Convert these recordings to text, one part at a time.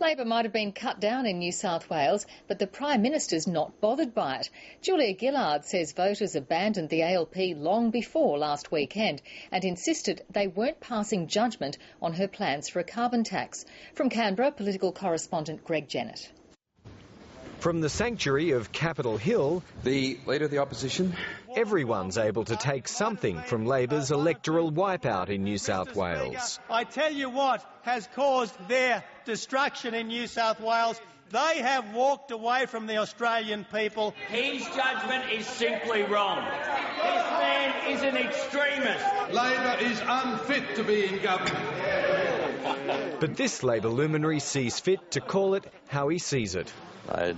Labor might have been cut down in New South Wales, but the Prime Minister's not bothered by it. Julia Gillard says voters abandoned the ALP long before last weekend and insisted they weren't passing judgment on her plans for a carbon tax. From Canberra, political correspondent Greg Jennett. From the sanctuary of Capitol Hill, the Leader of the Opposition, everyone's able to take something from Labor's electoral wipeout in New South Wales. I tell you what has caused their destruction in New South Wales. They have walked away from the Australian people. His judgment is simply wrong. This man is an extremist. Labor is unfit to be in government. But this Labor luminary sees fit to call it how he sees it. They'd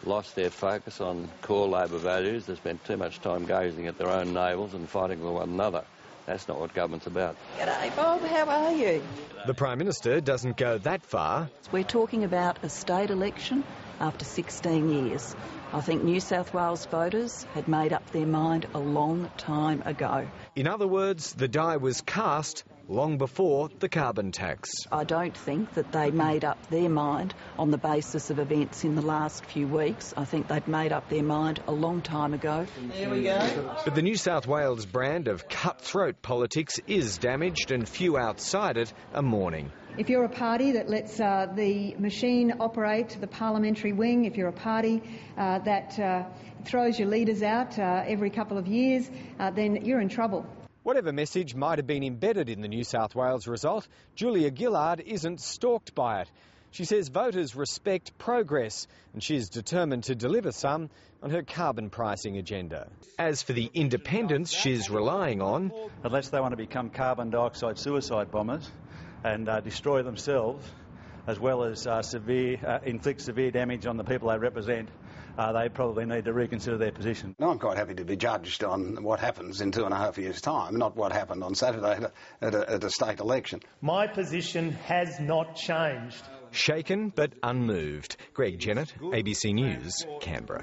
lost their focus on core Labor values. They spent too much time gazing at their own navels and fighting with one another. That's not what government's about. G'day, Bob. How are you? The Prime Minister doesn't go that far. We're talking about a state election after 16 years. I think New South Wales voters had made up their mind a long time ago. In other words, the die was cast long before the carbon tax. I don't think that they made up their mind on the basis of events in the last few weeks. I think they'd made up their mind a long time ago. There we go. But the New South Wales brand of cutthroat politics is damaged and few outside it are mourning. If you're a party that lets the machine operate the parliamentary wing, if you're a party that throws your leaders out every couple of years, then you're in trouble. Whatever message might have been embedded in the New South Wales result, Julia Gillard isn't stalked by it. She says voters respect progress and she's determined to deliver some on her carbon pricing agenda. As for the independence she's relying on... Unless they want to become carbon dioxide suicide bombers and destroy themselves, as well as inflict severe damage on the people they represent, they probably need to reconsider their position. I'm quite happy to be judged on what happens in 2.5 years' time, not what happened on Saturday at a state election. My position has not changed. Shaken but unmoved. Greg Jennett, ABC News, Canberra.